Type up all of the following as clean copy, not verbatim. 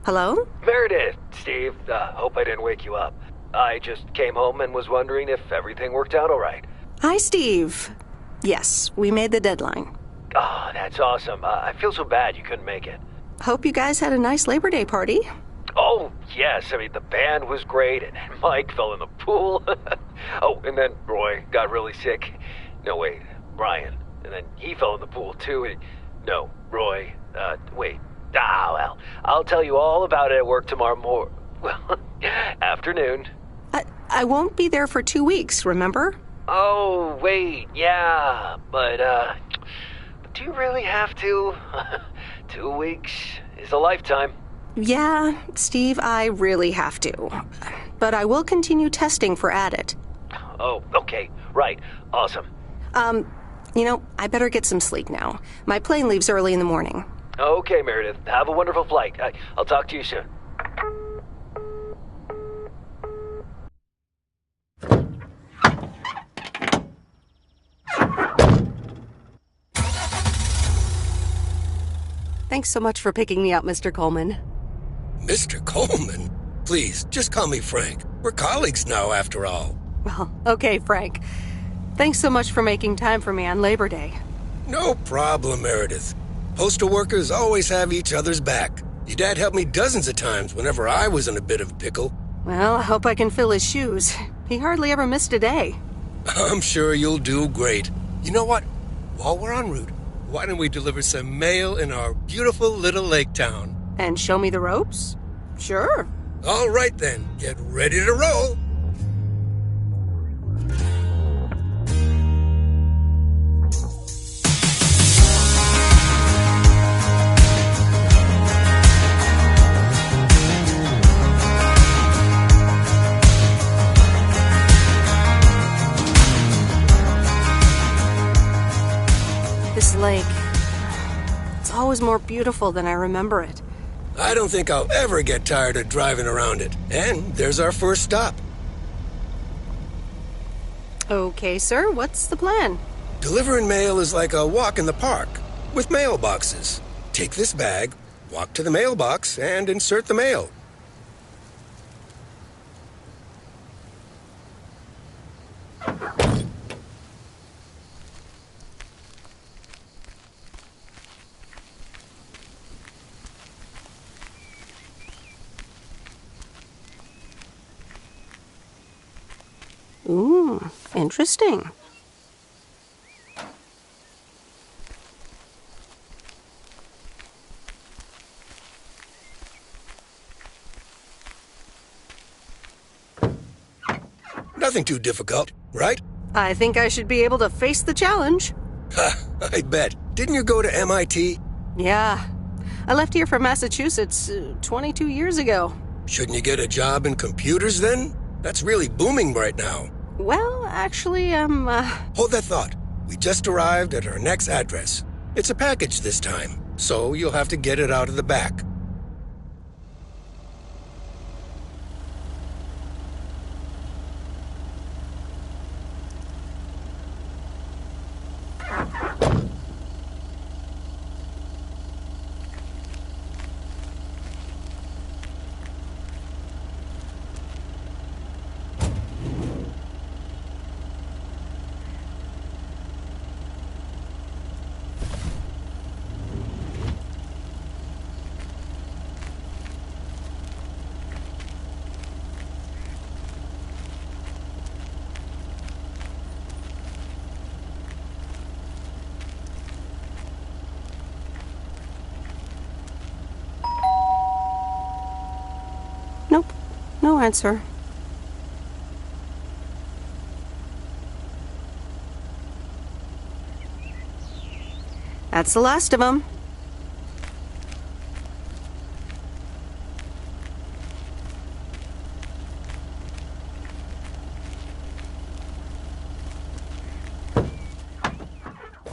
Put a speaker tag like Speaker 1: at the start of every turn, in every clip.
Speaker 1: Hello?
Speaker 2: Meredith, Steve, hope I didn't wake you up. I just came home and was wondering if everything worked out all right.
Speaker 1: Hi, Steve. Yes, we made the deadline.
Speaker 2: Oh, that's awesome. I feel so bad you couldn't make it.
Speaker 1: Hope you guys had a nice Labor Day party.
Speaker 2: Oh, yes. I mean, the band was great, and Mike fell in the pool. Oh, and then Roy got really sick. No, wait, Brian. And then he fell in the pool, too. No, Roy. Wait. Well, I'll tell you all about it at work tomorrow afternoon.
Speaker 1: I won't be there for 2 weeks, remember?
Speaker 2: Oh, wait, yeah, but do you really have to? 2 weeks is a lifetime.
Speaker 1: Yeah, Steve, I really have to. But I will continue testing for Addit.
Speaker 2: Oh, okay, right, awesome.
Speaker 1: I better get some sleep now. My plane leaves early in the morning.
Speaker 2: Okay, Meredith, have a wonderful flight. I'll talk to you soon.
Speaker 1: Thanks so much for picking me up, Mr. Coleman.
Speaker 3: Mr. Coleman? Please, just call me Frank. We're colleagues now, after all.
Speaker 1: Well, okay, Frank. Thanks so much for making time for me on Labor Day.
Speaker 3: No problem, Meredith. Postal workers always have each other's back. Your dad helped me dozens of times whenever I was in a bit of a pickle.
Speaker 1: Well, I hope I can fill his shoes. He hardly ever missed a day.
Speaker 3: I'm sure you'll do great. You know what? While we're en route, why don't we deliver some mail in our beautiful little lake town?
Speaker 1: And show me the ropes? Sure.
Speaker 3: All right then, get ready to roll.
Speaker 1: This lake, it's always more beautiful than I remember it.
Speaker 3: I don't think I'll ever get tired of driving around it. And there's our first stop.
Speaker 1: Okay, sir, what's the plan?
Speaker 3: Delivering mail is like a walk in the park, with mailboxes. Take this bag, walk to the mailbox, and insert the mail.
Speaker 1: Ooh, interesting.
Speaker 3: Nothing too difficult, right?
Speaker 1: I think I should be able to face the challenge.
Speaker 3: Ha, I bet. Didn't you go to MIT?
Speaker 1: Yeah. I left here from Massachusetts 22 years ago.
Speaker 3: Shouldn't you get a job in computers then? That's really booming right now.
Speaker 1: Well, actually,
Speaker 3: Hold that thought. We just arrived at our next address. It's a package this time, so you'll have to get it out of the back.
Speaker 1: nope, no answer. That's the last of them.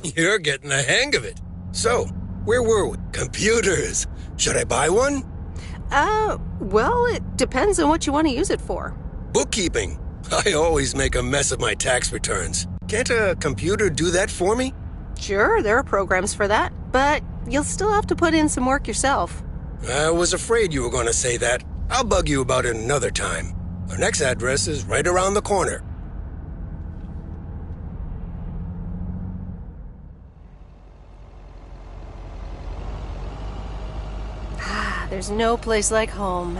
Speaker 3: You're getting the hang of it. So, where were we? Computers. Should I buy one?
Speaker 1: Well, it depends on what you want to use it for.
Speaker 3: Bookkeeping. I always make a mess of my tax returns. Can't a computer do that for me?
Speaker 1: Sure, there are programs for that, but you'll still have to put in some work yourself.
Speaker 3: I was afraid you were going to say that. I'll bug you about it another time. Our next address is right around the corner.
Speaker 1: There's no place like home.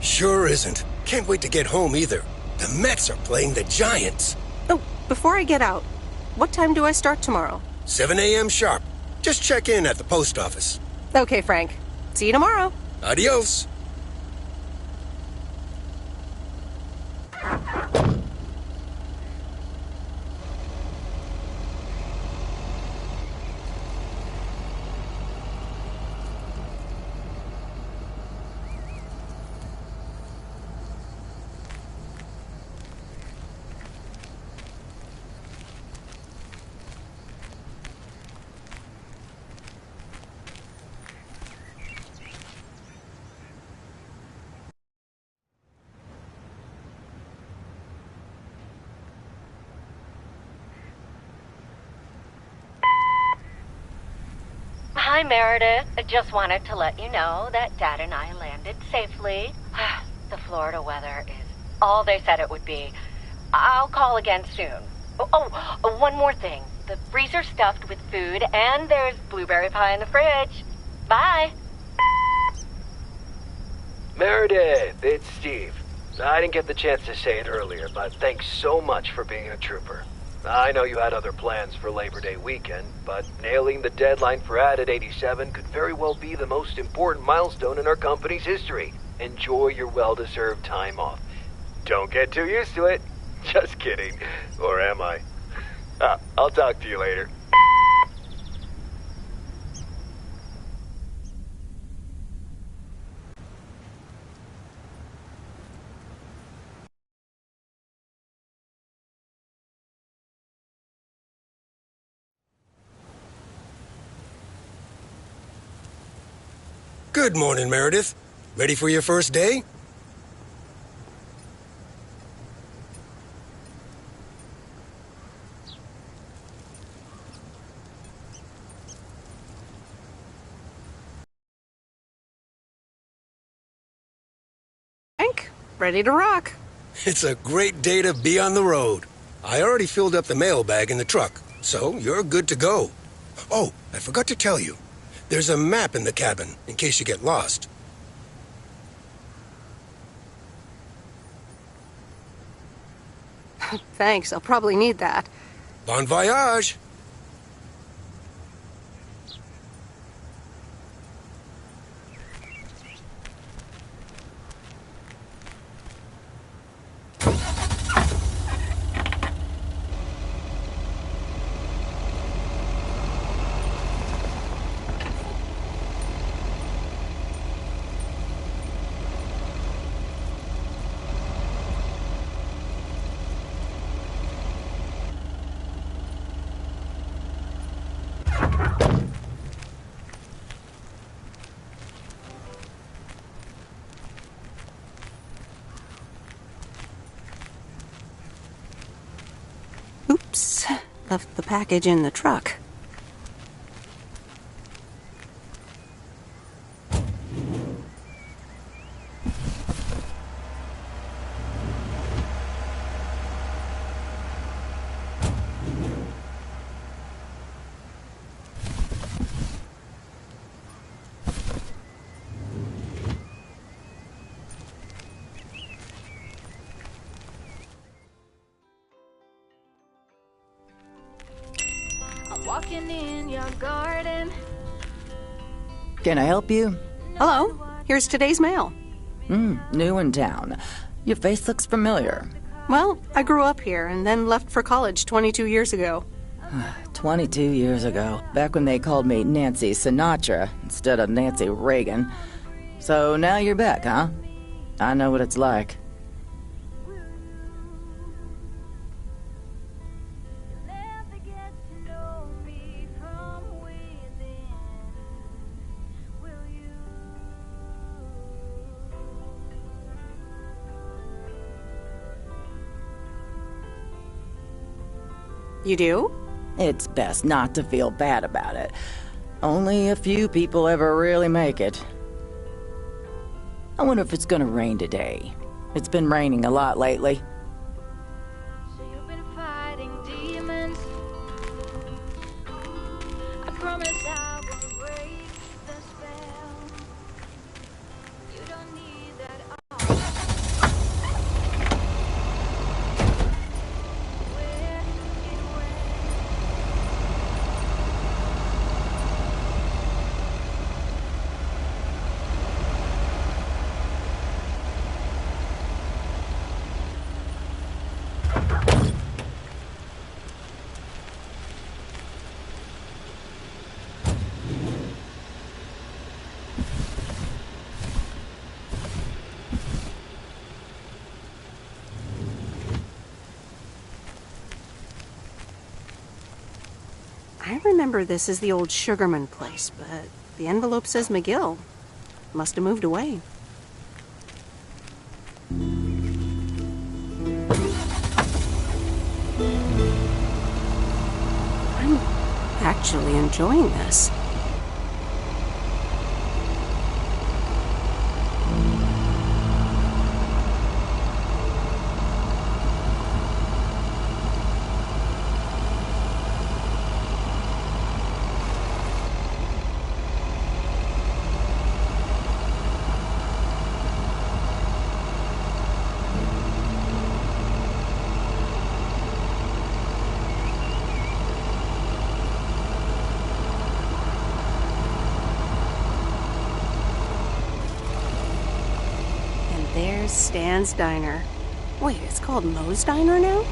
Speaker 3: Sure isn't. Can't wait to get home either. The Mets are playing the Giants.
Speaker 1: Oh, before I get out, what time do I start tomorrow?
Speaker 3: 7 a.m. sharp. Just check in at the post office.
Speaker 1: Okay, Frank. See you tomorrow.
Speaker 3: Adios.
Speaker 4: Hi, Meredith. I just wanted to let you know that Dad and I landed safely. The Florida weather is all they said it would be. I'll call again soon. One more thing. The freezer's stuffed with food, and there's blueberry pie in the fridge. Bye.
Speaker 2: Meredith, it's Steve. I didn't get the chance to say it earlier, but thanks so much for being a trooper. I know you had other plans for Labor Day weekend, but nailing the deadline for Added 87 could very well be the most important milestone in our company's history. Enjoy your well-deserved time off. Don't get too used to it. Just kidding. Or am I? I'll talk to you later.
Speaker 3: Good morning, Meredith. Ready for your first day?
Speaker 1: Frank, ready to rock.
Speaker 3: It's a great day to be on the road. I already filled up the mailbag in the truck, so you're good to go. Oh, I forgot to tell you. There's a map in the cabin, in case you get lost.
Speaker 1: Thanks, I'll probably need that.
Speaker 3: Bon voyage!
Speaker 1: Oops, left the package in the truck.
Speaker 5: Walking in your garden.
Speaker 6: Can I help you?
Speaker 1: Hello, here's today's mail.
Speaker 6: New in town. Your face looks familiar.
Speaker 1: Well, I grew up here and then left for college 22 years ago.
Speaker 6: 22 years ago, back when they called me Nancy Sinatra instead of Nancy Reagan. So now you're back, huh? I know what it's like.
Speaker 1: You do?
Speaker 6: It's best not to feel bad about it. Only a few people ever really make it. I wonder if it's gonna rain today. It's been raining a lot lately.
Speaker 5: So you've been fighting demons. I promise I won't break the spell. You don't need that all. Where it went.
Speaker 1: I remember this as the old Sugarman place, but the envelope says McGill. Must have moved away. I'm actually enjoying this. There's Stan's Diner. Wait, it's called Moe's Diner now?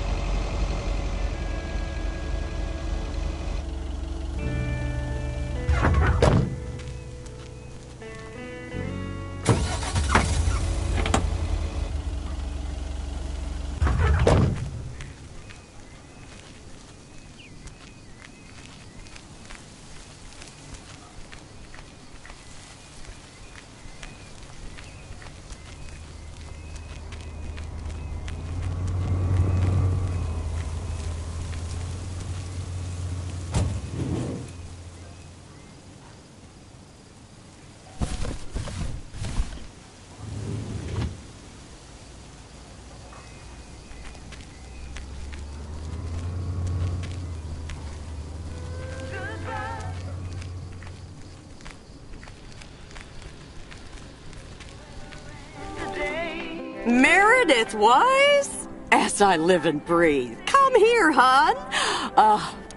Speaker 7: Meredith Wise? As I live and breathe. Come here, hon.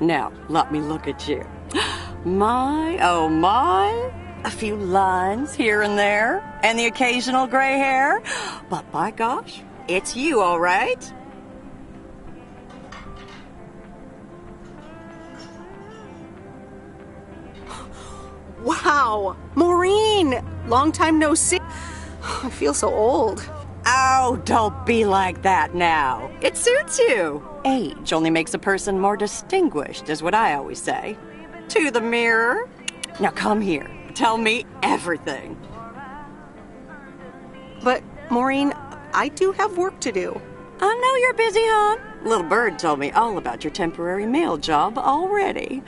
Speaker 7: Now, let me look at you. My, oh my. A few lines here and there, and the occasional gray hair. But by gosh, it's you, all right?
Speaker 1: Wow! Maureen! Long time no see. I feel so old.
Speaker 7: Oh, don't be like that now. It suits you. Age only makes a person more distinguished, is what I always say. To the mirror. Now come here. Tell me everything.
Speaker 1: But, Maureen, I do have work to do.
Speaker 7: I know you're busy, hon. Little Bird told me all about your temporary mail job already.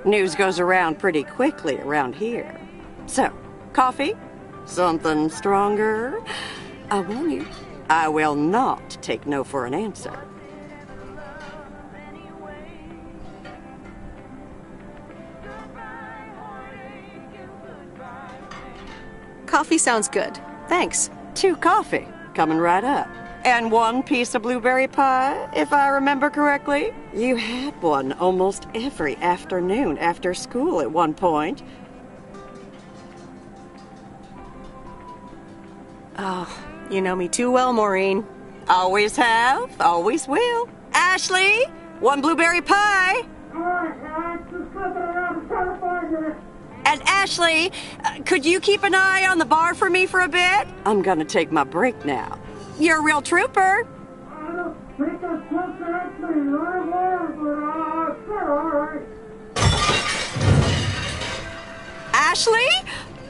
Speaker 7: News goes around pretty quickly around here. So, coffee? Something stronger? I warn you, I will not take no for an answer.
Speaker 1: Coffee sounds good. Thanks.
Speaker 7: 2 coffee, coming right up. And 1 piece of blueberry pie, if I remember correctly. You had one almost every afternoon after school at one point.
Speaker 1: Oh, you know me too well, Maureen.
Speaker 7: Always have, always will. Ashley, 1 blueberry pie. And Ashley, could you keep an eye on the bar for me for a bit? I'm gonna take my break now. You're a real trooper.
Speaker 8: I don't think I took that thing right there, but
Speaker 7: Ashley?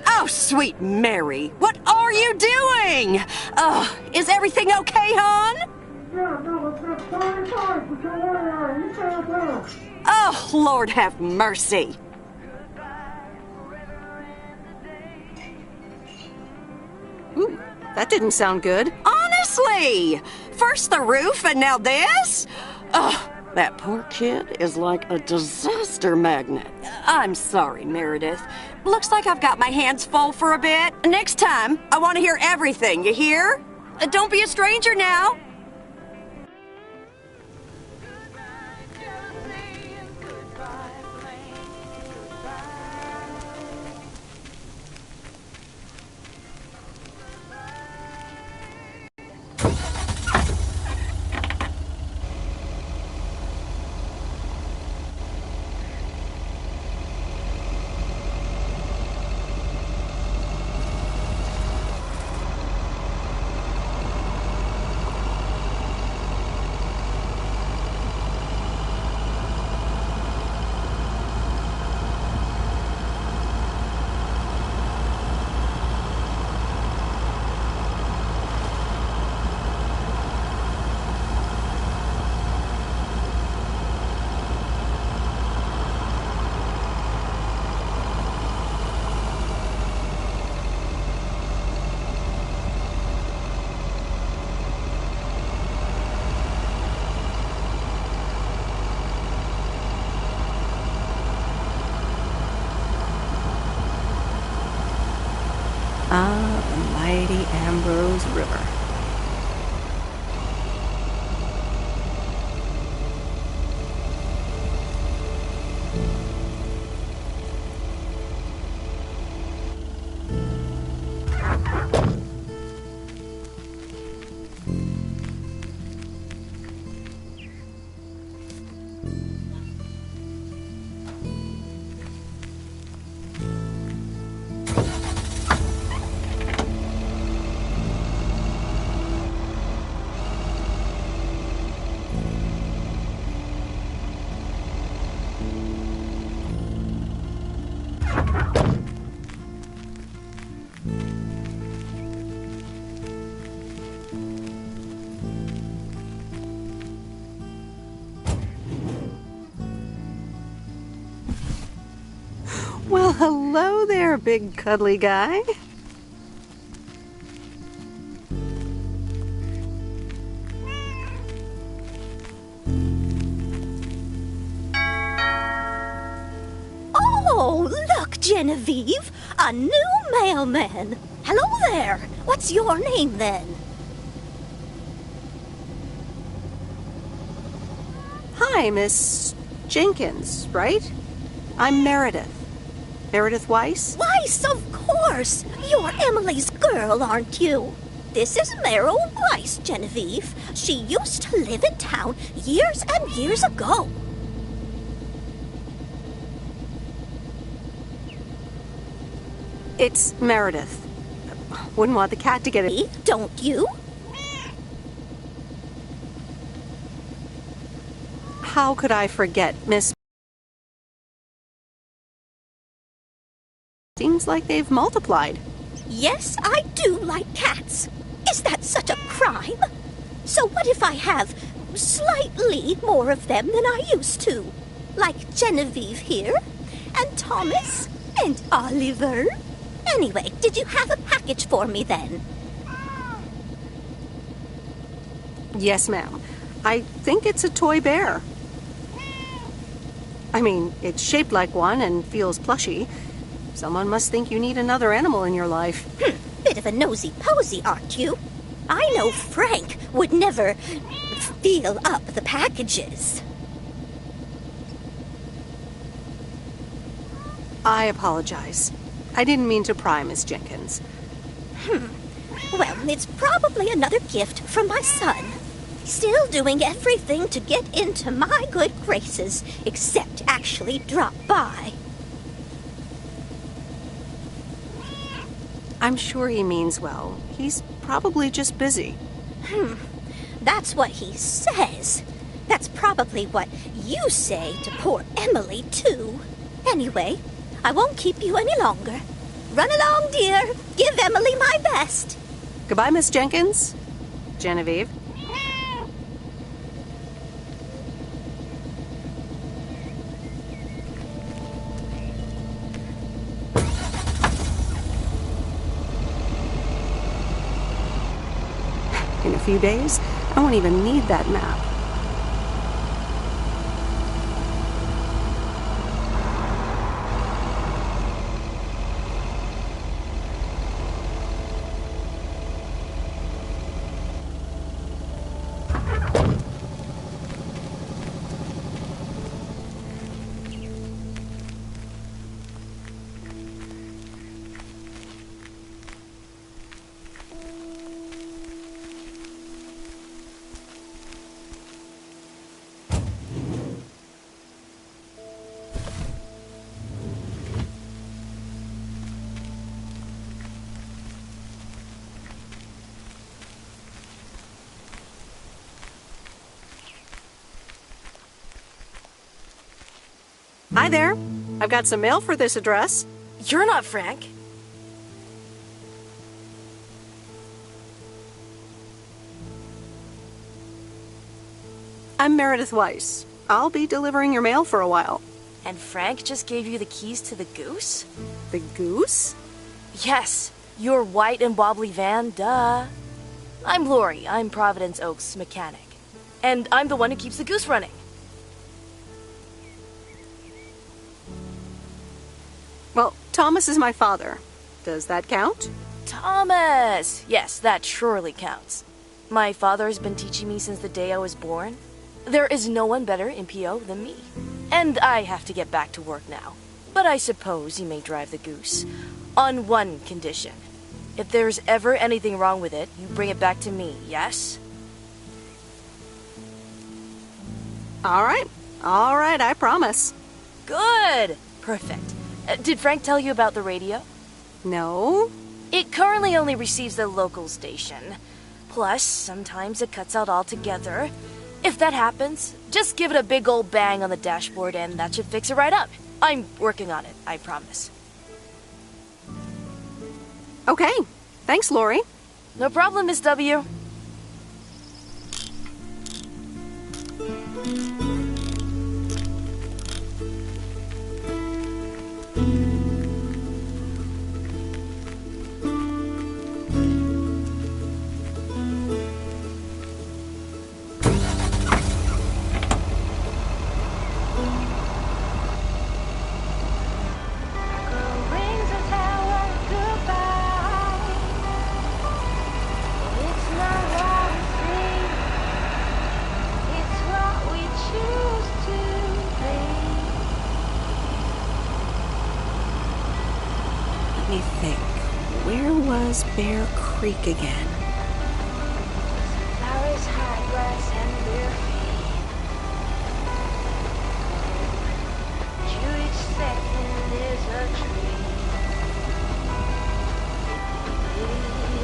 Speaker 7: Oh, sweet Mary, what are you doing? Is everything okay, hon?
Speaker 8: yeah, no, it's got 35, but don't worry, you can't tell.
Speaker 7: Oh, Lord have mercy.
Speaker 1: Ooh, That didn't sound good.
Speaker 7: Honestly! First the roof and now this? Ugh, that poor kid is like a disaster magnet. I'm sorry, Meredith. Looks like I've got my hands full for a bit. Next time, I want to hear everything, you hear? Don't be a stranger now.
Speaker 1: Ah, the mighty Ambrose River. Well, hello there, big cuddly guy.
Speaker 9: Oh, look, Genevieve, a new mailman. Hello there. What's your name then?
Speaker 1: Hi, Miss Jenkins, right? I'm Meredith. Meredith Weiss?
Speaker 9: Weiss, of course. You're Emily's girl, aren't you? This is Meryl Weiss, Genevieve. She used to live in town years and years ago.
Speaker 1: It's Meredith. Wouldn't want the cat to get it.
Speaker 9: Don't you?
Speaker 1: How could I forget, Miss? Seems like they've multiplied.
Speaker 9: Yes, I do like cats. Is that such a crime? So what if I have slightly more of them than I used to? Like Genevieve here, and Thomas, and Oliver. Anyway, did you have a package for me then?
Speaker 1: Yes, ma'am. I think it's a toy bear. I mean, it's shaped like one and feels plushy. Someone must think you need another animal in your life.
Speaker 9: Bit of a nosy-posy, aren't you? I know Frank would never feel up the packages.
Speaker 1: I apologize. I didn't mean to pry, Miss Jenkins.
Speaker 9: Well, it's probably another gift from my son. Still doing everything to get into my good graces, except actually drop by.
Speaker 1: I'm sure he means well. He's probably just busy.
Speaker 9: That's what he says. That's probably what you say to poor Emily, too. Anyway, I won't keep you any longer. Run along, dear. Give Emily my best.
Speaker 1: Goodbye, Miss Jenkins. Genevieve. In a few days, I won't even need that map. Hi there. I've got some mail for this address.
Speaker 10: You're not Frank.
Speaker 1: I'm Meredith Weiss. I'll be delivering your mail for a while.
Speaker 10: And Frank just gave you the keys to the goose?
Speaker 1: The goose?
Speaker 10: Yes, your white and wobbly van, duh. I'm Lori. I'm Providence Oaks' mechanic. And I'm the one who keeps the goose running.
Speaker 1: Well, Thomas is my father. Does that count?
Speaker 10: Thomas! Yes, that surely counts. My father has been teaching me since the day I was born. There is no one better in PO than me. And I have to get back to work now. But I suppose you may drive the goose. On one condition. If there's ever anything wrong with it, you bring it back to me, yes?
Speaker 1: All right, I promise.
Speaker 10: Good! Perfect. Did Frank tell you about the radio?
Speaker 1: No?
Speaker 10: It currently only receives the local station. Plus, sometimes it cuts out altogether. If that happens, just give it a big old bang on the dashboard and that should fix it right up. I'm working on it, I promise.
Speaker 1: Okay. Thanks, Lori.
Speaker 10: No problem, Miss W.
Speaker 1: Let me think. Where was Bear Creek again?
Speaker 5: Flowers, high grass, and bare feet. To each second is a dream.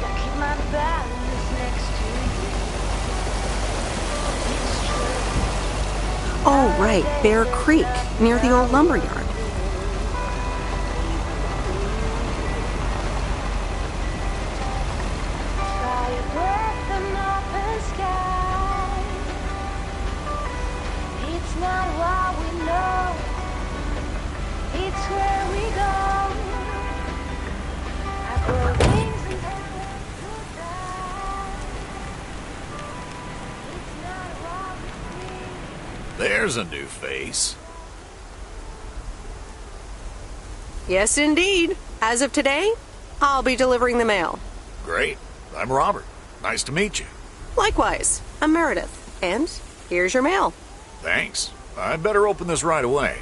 Speaker 5: I keep my balance next to you. It's true.
Speaker 1: Oh, right, Bear Creek, near the old lumberyard.
Speaker 5: Try a breath of open sky. It's not what we know. It's where we go. I grow wings and talents to fly. It's not what we see.
Speaker 11: There's a new face.
Speaker 1: Yes, indeed. As of today, I'll be delivering the mail.
Speaker 11: Great. I'm Robert. Nice to meet you.
Speaker 1: Likewise, I'm Meredith. And here's your mail.
Speaker 11: Thanks. I'd better open this right away.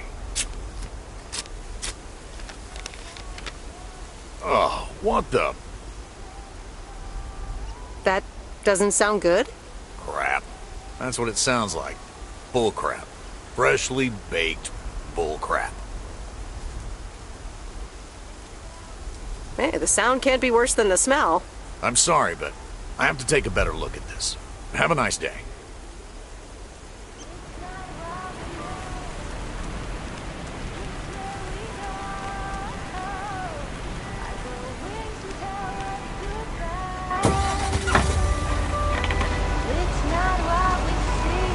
Speaker 11: Oh, what the
Speaker 1: That doesn't sound good.
Speaker 11: crap? That's what it sounds like. Bull crap. Freshly baked bull crap.
Speaker 1: Hey, the sound can't be worse than the smell.
Speaker 11: I'm sorry, but I have to take a better look at this. Have a nice day.
Speaker 5: It's not what we see.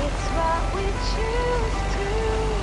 Speaker 5: It's what we choose to be.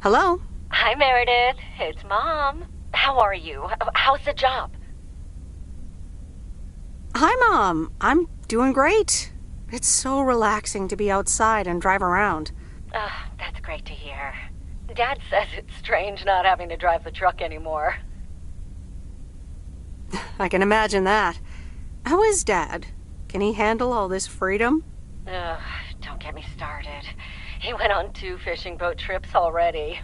Speaker 1: Hello?
Speaker 4: Hi, Meredith. It's Mom. How are you? How's the job?
Speaker 1: Hi, Mom. I'm doing great. It's so relaxing to be outside and drive around.
Speaker 4: That's great to hear. Dad says it's strange not having to drive the truck anymore.
Speaker 1: I can imagine that. How is Dad? Can he handle all this freedom?
Speaker 4: Don't get me started. He went on 2 fishing boat trips already.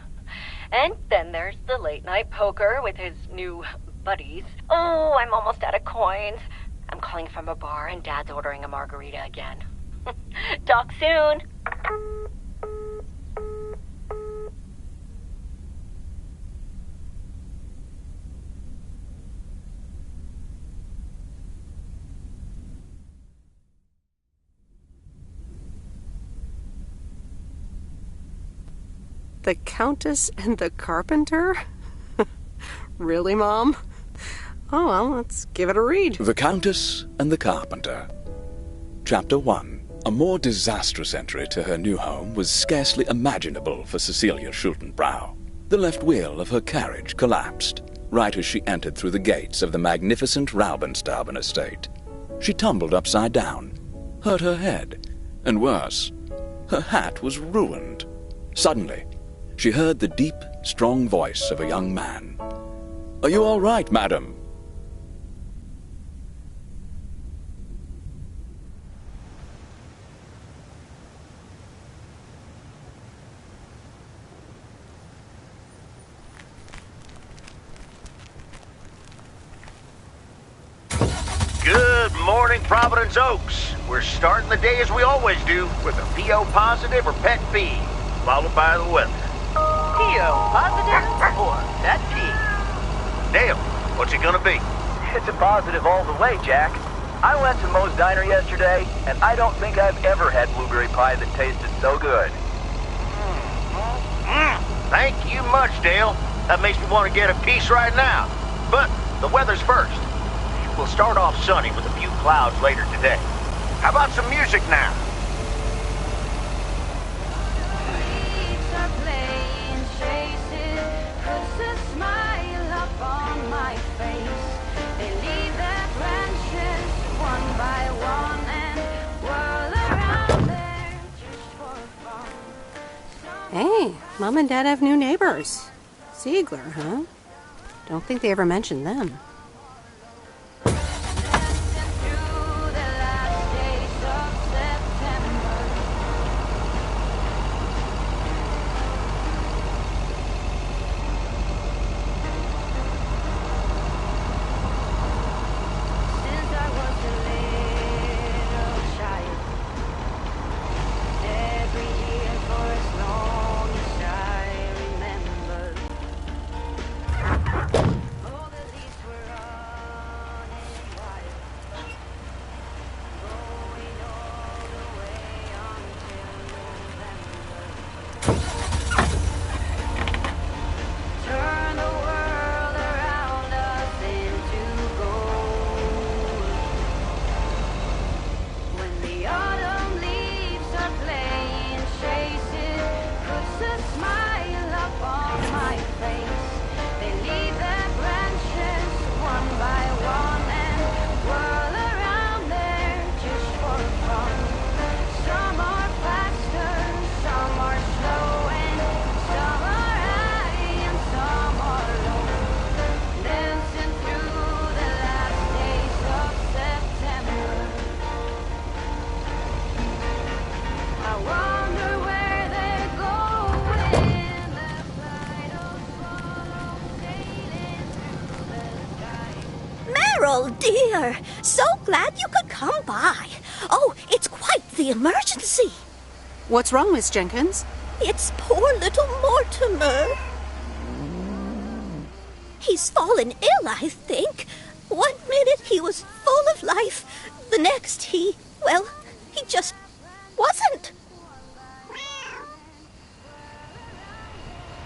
Speaker 4: And then there's the late night poker with his new buddies. Oh, I'm almost out of coins. I'm calling from a bar and Dad's ordering a margarita again. Talk soon.
Speaker 1: The Countess and the Carpenter? Really, Mom? Oh, well, let's give it a read.
Speaker 12: The Countess and the Carpenter. Chapter 1. A more disastrous entry to her new home was scarcely imaginable for Cecilia Schultenbrow. The left wheel of her carriage collapsed right as she entered through the gates of the magnificent Raubenstaben estate. She tumbled upside down, hurt her head, and worse, her hat was ruined. Suddenly, she heard the deep, strong voice of a young man. "Are you all right, madam?"
Speaker 13: Good morning, Providence Oaks. We're starting the day as we always do with a PO positive or pet peeve, followed by the weather.
Speaker 2: PO positive or pet peeve?
Speaker 13: Dale, what's it gonna be?
Speaker 2: It's a positive all the way, Jack. I went to Moe's Diner yesterday, and I don't think I've ever had blueberry pie that tasted so good.
Speaker 13: Thank you much, Dale. That makes me want to get a piece right now. But the weather's first. We'll start off sunny with a few clouds later today. How about some music now?
Speaker 1: Hey, Mom and Dad have new neighbors. Ziegler, huh? Don't think they ever mentioned them.
Speaker 9: Merrill, dear, so glad you could come by. Oh, it's quite the emergency.
Speaker 1: What's wrong, Miss Jenkins?
Speaker 9: It's poor little Mortimer. He's fallen ill, I think. 1 minute he was full of life. The next he just wasn't.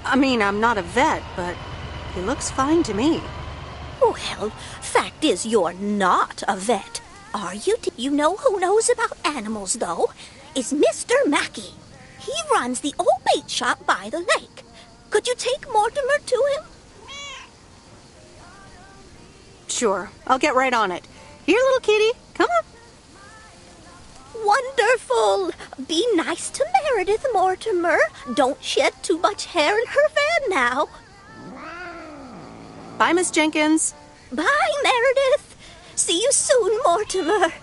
Speaker 1: I mean, I'm not a vet, but he looks fine to me.
Speaker 9: Well, fact is you're not a vet, are you? You know who knows about animals, though? Is Mr. Mackey. He runs the old bait shop by the lake. Could you take Mortimer to him?
Speaker 1: Sure, I'll get right on it. Here, little kitty, come on.
Speaker 9: Wonderful! Be nice to Meredith, Mortimer. Don't shed too much hair in her van now.
Speaker 1: Bye, Miss Jenkins.
Speaker 9: Bye, Meredith. See you soon, Mortimer.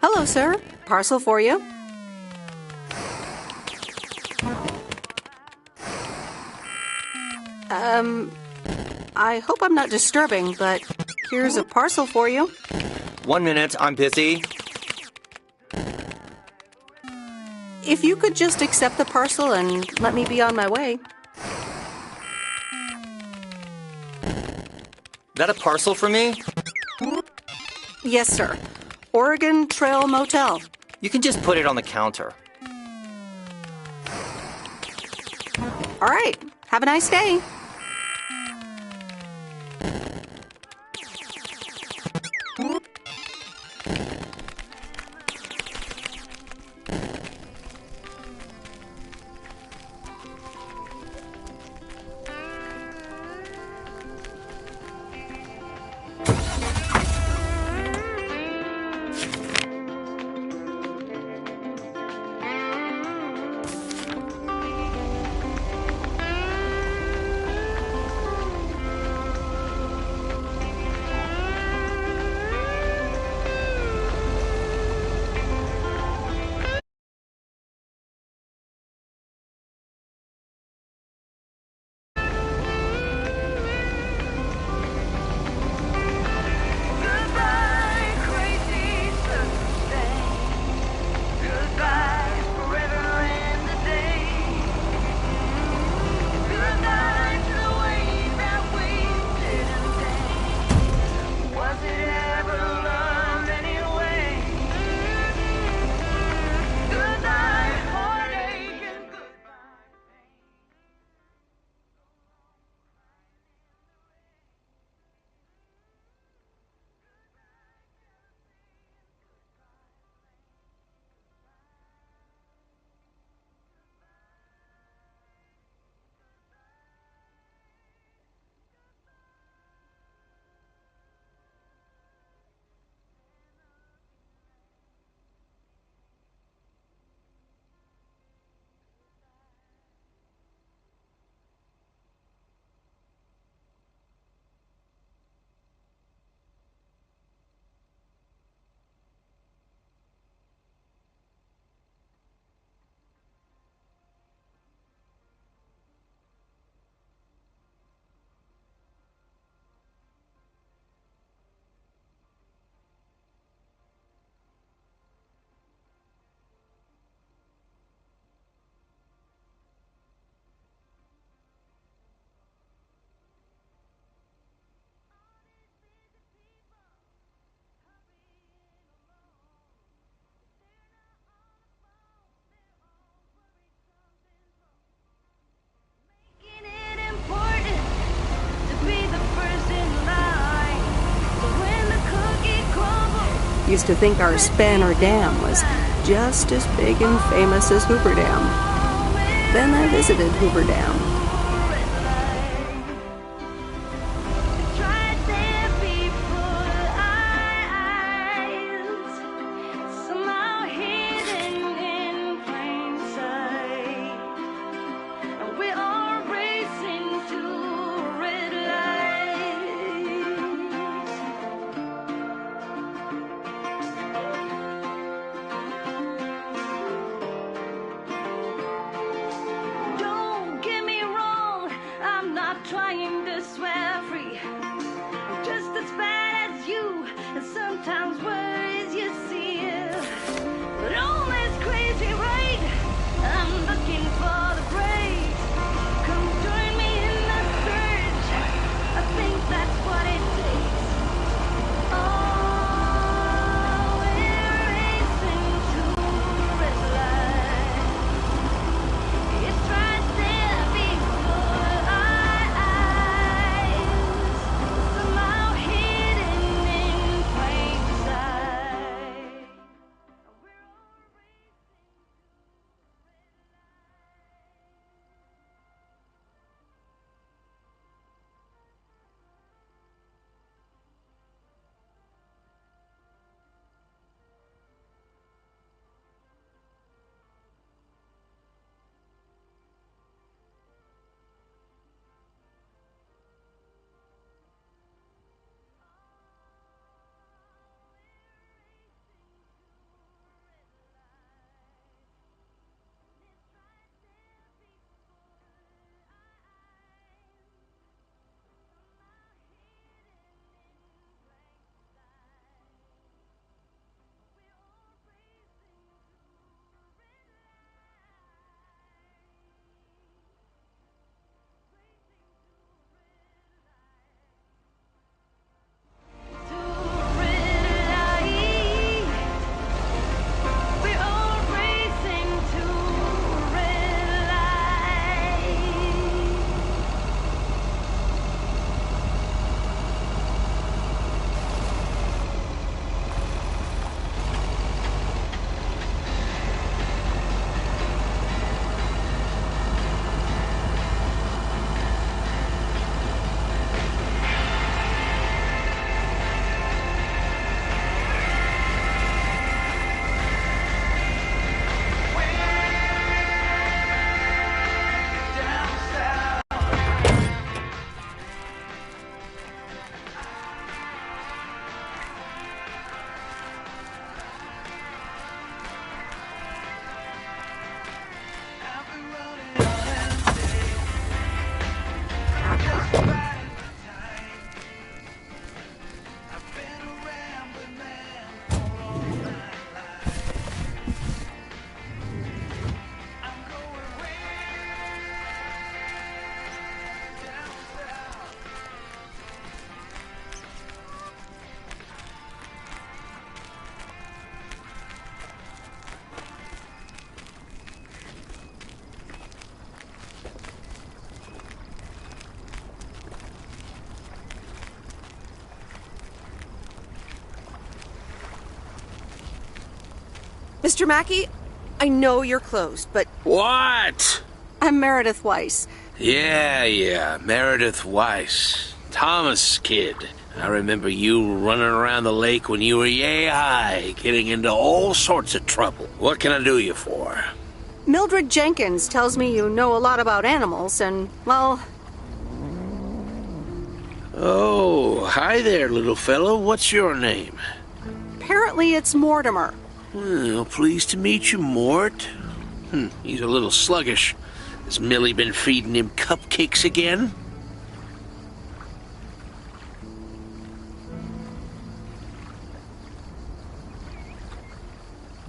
Speaker 1: Hello, sir. Parcel for you. I hope I'm not disturbing, but here's a parcel for you.
Speaker 14: 1 minute, I'm busy.
Speaker 1: If you could just accept the parcel and let me be on my way.
Speaker 14: That a parcel for me?
Speaker 1: Yes, sir. Oregon Trail Motel.
Speaker 14: You can just put it on the counter.
Speaker 1: All right. Have a nice day. Used to think our Spanner Dam was just as big and famous as Hoover Dam. Then I visited Hoover Dam.
Speaker 5: Trying to swear free. I'm just as bad as you, and sometimes worries you see. But all this crazy right, I'm looking for the great. Come join me in the search. I think that's what it takes. Oh, we're racing to red light. It's right there before somehow hidden in plain sight.
Speaker 1: Mr. Mackey, I know you're closed, but...
Speaker 15: What?
Speaker 1: I'm Meredith Weiss.
Speaker 15: Yeah, Meredith Weiss. Thomas' kid. I remember you running around the lake when you were yay high, getting into all sorts of trouble. What can I do you for?
Speaker 1: Mildred Jenkins tells me you know a lot about animals, and, well...
Speaker 15: Oh, hi there, little fellow. What's your name?
Speaker 1: Apparently it's Mortimer.
Speaker 15: Well, pleased to meet you, Mort. He's a little sluggish. Has Millie been feeding him cupcakes again?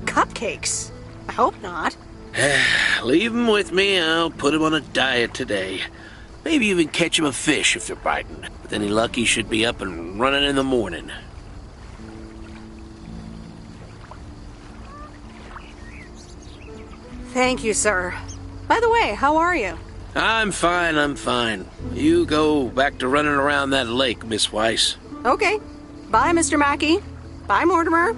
Speaker 1: Cupcakes? I hope not.
Speaker 15: Leave him with me. I'll put him on a diet today. Maybe even catch him a fish if they're biting. With any luck, he should be up and running in the morning.
Speaker 1: Thank you, sir. By the way, how are you?
Speaker 15: I'm fine. You go back to running around that lake, Miss Weiss.
Speaker 1: Okay. Bye, Mr. Mackey. Bye, Mortimer.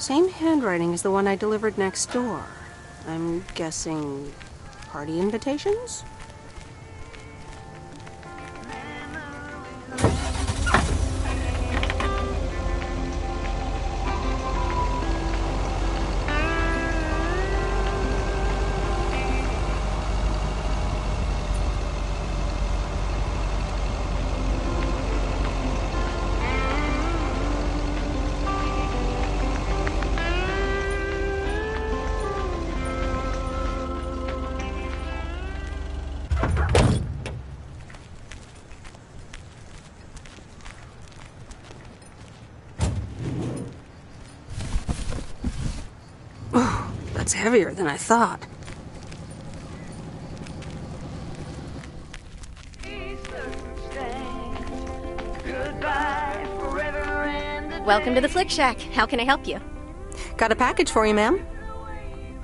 Speaker 1: Same handwriting as the one I delivered next door. I'm guessing party invitations? That's heavier than I thought.
Speaker 16: Welcome to the Flick Shack. How can I help you?
Speaker 1: Got a package for you, ma'am.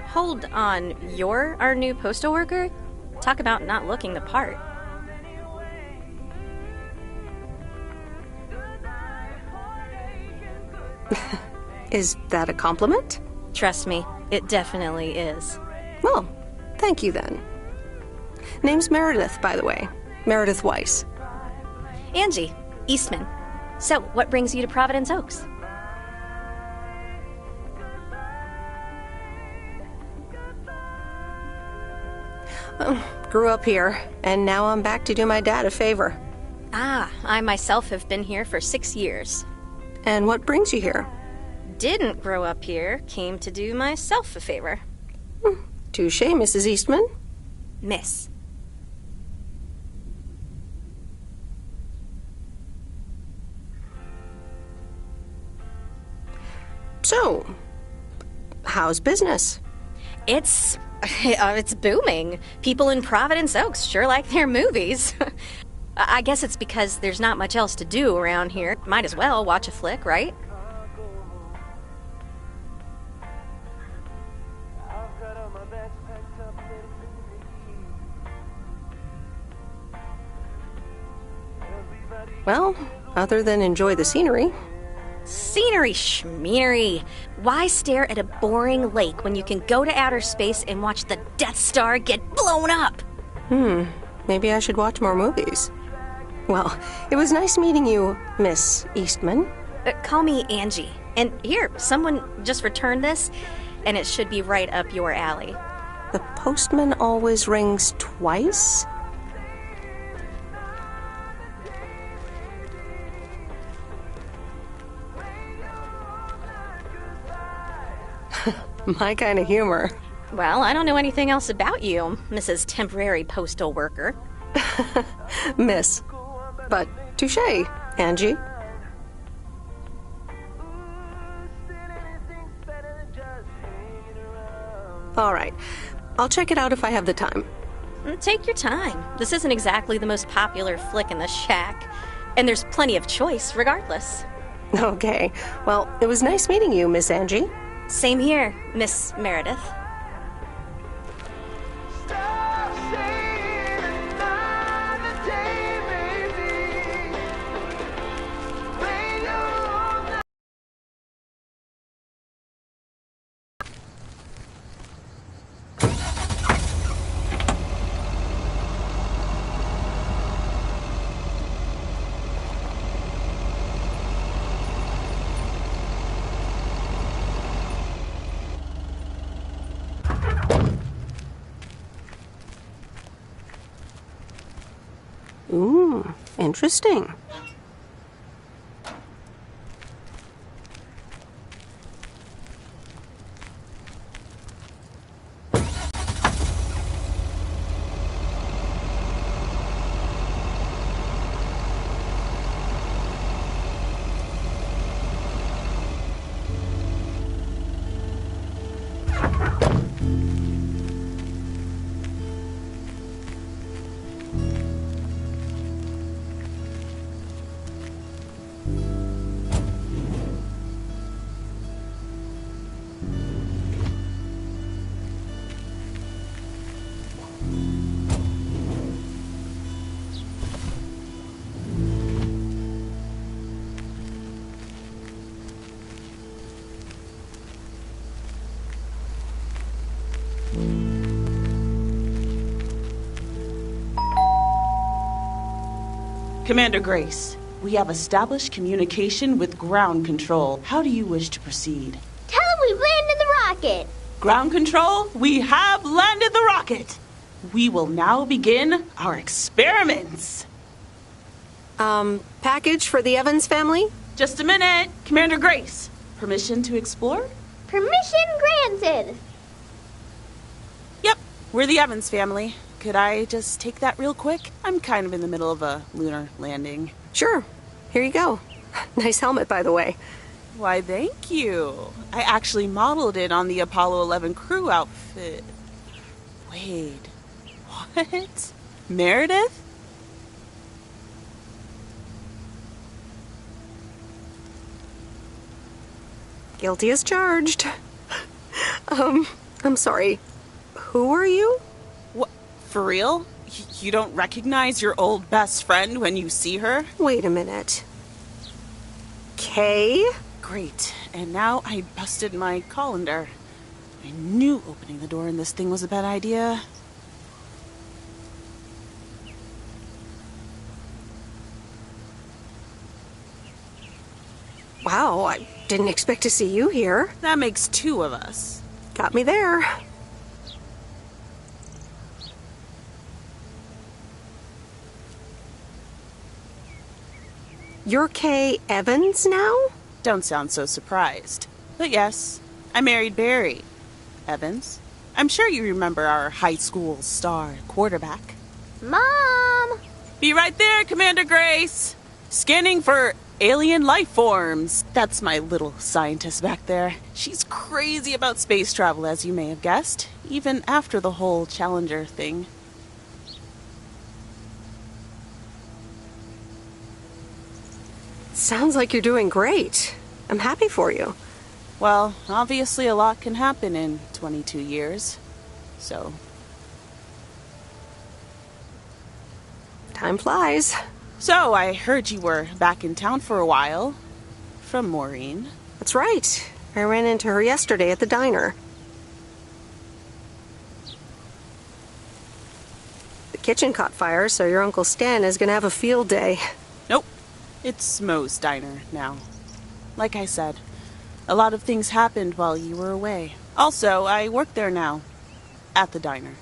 Speaker 16: Hold on. You're our new postal worker? Talk about not looking the part.
Speaker 1: Is that a compliment?
Speaker 16: Trust me, it definitely is.
Speaker 1: Well, thank you then. Name's Meredith, by the way. Meredith Weiss.
Speaker 16: Angie, Eastman. So, what brings you to Providence Oaks?
Speaker 1: Grew up here, and now I'm back to do my dad a favor.
Speaker 16: Ah, I myself have been here for 6 years.
Speaker 1: And what brings you here?
Speaker 16: Didn't grow up here, came to do myself a favor.
Speaker 1: Touche, Mrs. Eastman.
Speaker 16: Miss.
Speaker 1: So, how's business?
Speaker 16: It's booming. People in Providence Oaks sure like their movies. I guess it's because there's not much else to do around here. Might as well watch a flick, right?
Speaker 1: Well, other than enjoy the scenery.
Speaker 16: Scenery schmeary. Why stare at a boring lake when you can go to outer space and watch the Death Star get blown up?
Speaker 1: Maybe I should watch more movies. Well, it was nice meeting you, Miss Eastman.
Speaker 16: Call me Angie. And here, someone just returned this, and it should be right up your alley.
Speaker 1: The postman always rings twice? My kind of humor.
Speaker 16: Well, I don't know anything else about you, Mrs. Temporary Postal Worker.
Speaker 1: Miss. But touche, Angie. All right. I'll check it out if I have the time.
Speaker 16: Take your time. This isn't exactly the most popular flick in the shack, and there's plenty of choice regardless.
Speaker 1: Okay. Well, it was nice meeting you, Miss Angie.
Speaker 16: Same here, Miss Meredith.
Speaker 1: Ooh, interesting.
Speaker 17: Commander Grace, we have established communication with ground control. How do you wish to proceed?
Speaker 18: Tell them we landed the rocket.
Speaker 17: Ground control, we have landed the rocket. We will now begin our experiments.
Speaker 1: Package for the Evans family?
Speaker 17: Just a minute. Commander Grace, permission to explore?
Speaker 18: Permission granted.
Speaker 17: Yep, we're the Evans family. Could I just take that real quick? I'm kind of in the middle of a lunar landing.
Speaker 1: Sure. Here you go. Nice helmet, by the way.
Speaker 17: Why, thank you. I actually modeled it on the Apollo 11 crew outfit. Wait, what? Meredith?
Speaker 1: Guilty as charged. I'm sorry. Who are you?
Speaker 17: What? For real? You don't recognize your old best friend when you see her?
Speaker 1: Wait a minute. Kay?
Speaker 17: Great. And now I busted my colander. I knew opening the door in this thing was a bad idea.
Speaker 1: Wow, I didn't expect to see you here.
Speaker 17: That makes two of us.
Speaker 1: Got me there. You're Kay Evans now?
Speaker 17: Don't sound so surprised. But yes, I married Barry Evans. I'm sure you remember our high school star quarterback.
Speaker 18: Mom!
Speaker 17: Be right there, Commander Grace. Scanning for alien life forms. That's my little scientist back there. She's crazy about space travel, as you may have guessed, even after the whole Challenger thing.
Speaker 1: Sounds like you're doing great. I'm happy for you.
Speaker 17: Well, obviously a lot can happen in 22 years. So...
Speaker 1: time flies.
Speaker 17: So, I heard you were back in town for a while. From Maureen.
Speaker 1: That's right. I ran into her yesterday at the diner. The kitchen caught fire, so your Uncle Stan is gonna have a field day.
Speaker 17: Nope. It's Moe's diner now. Like I said, a lot of things happened while you were away. Also, I work there now. At the diner.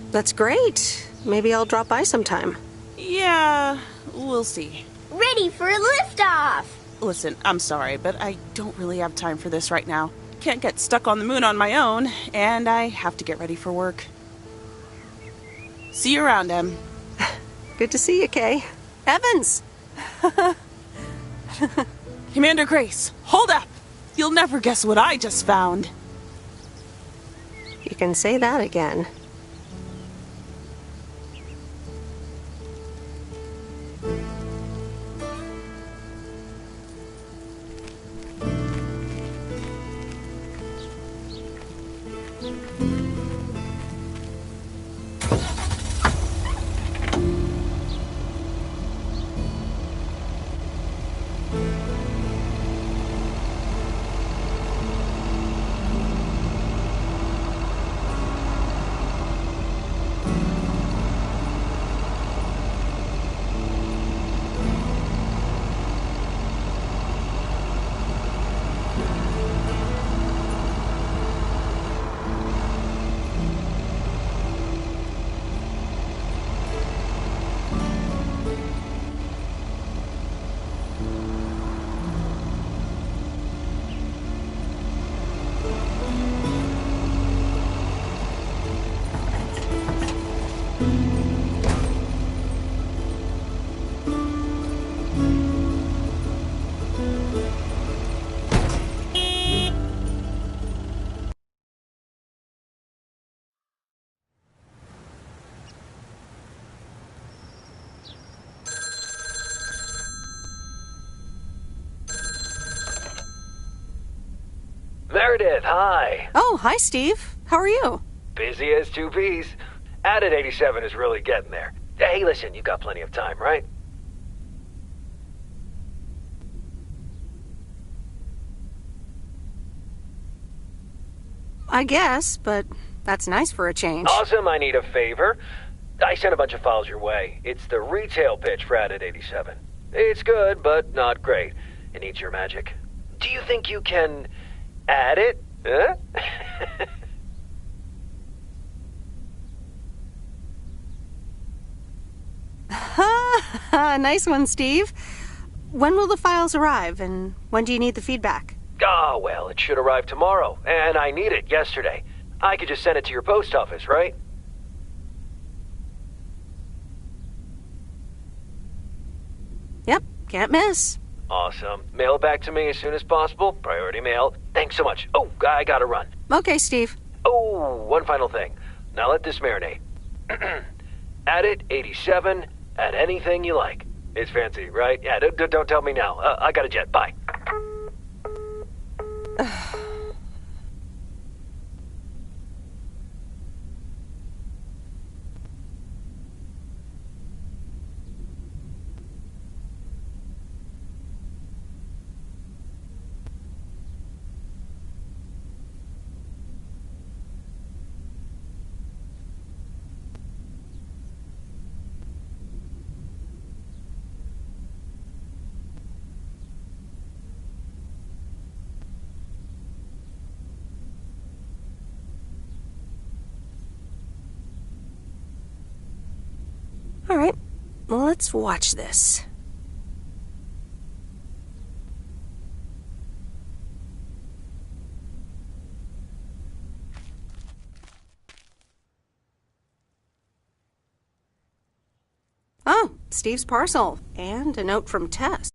Speaker 1: That's great. Maybe I'll drop by sometime.
Speaker 17: Yeah, we'll see.
Speaker 18: Ready for a liftoff!
Speaker 17: Listen, I'm sorry, but I don't really have time for this right now. Can't get stuck on the moon on my own, and I have to get ready for work. See you around, Em.
Speaker 1: Good to see you, Kay. Evans!
Speaker 17: Commander Grace, hold up! You'll never guess what I just found.
Speaker 1: You can say that again.
Speaker 2: Meredith, hi.
Speaker 1: Oh, hi, Steve. How are you?
Speaker 2: Busy as two peas. Added 87 is really getting there. Hey, listen, you got plenty of time, right?
Speaker 1: I guess, but that's nice for a change.
Speaker 2: Awesome, I need a favor. I sent a bunch of files your way. It's the retail pitch for Added 87. It's good, but not great. It needs your magic. Do you think you can add it? Huh?
Speaker 1: Nice one, Steve. When will the files arrive, and when do you need the feedback?
Speaker 2: Oh, well, it should arrive tomorrow, and I need it yesterday. I could just send it to your post office, right?
Speaker 1: Yep, can't miss.
Speaker 2: Awesome. Mail it back to me as soon as possible. Priority mail. Thanks so much. Oh, I gotta run.
Speaker 1: Okay, Steve.
Speaker 2: Oh, one final thing. Now let this marinate. Add it 87, add anything you like. It's fancy, right? Yeah, don't tell me now. I got a jet. Bye.
Speaker 1: All right, well, let's watch this. Oh, Steve's parcel, and a note from Tess.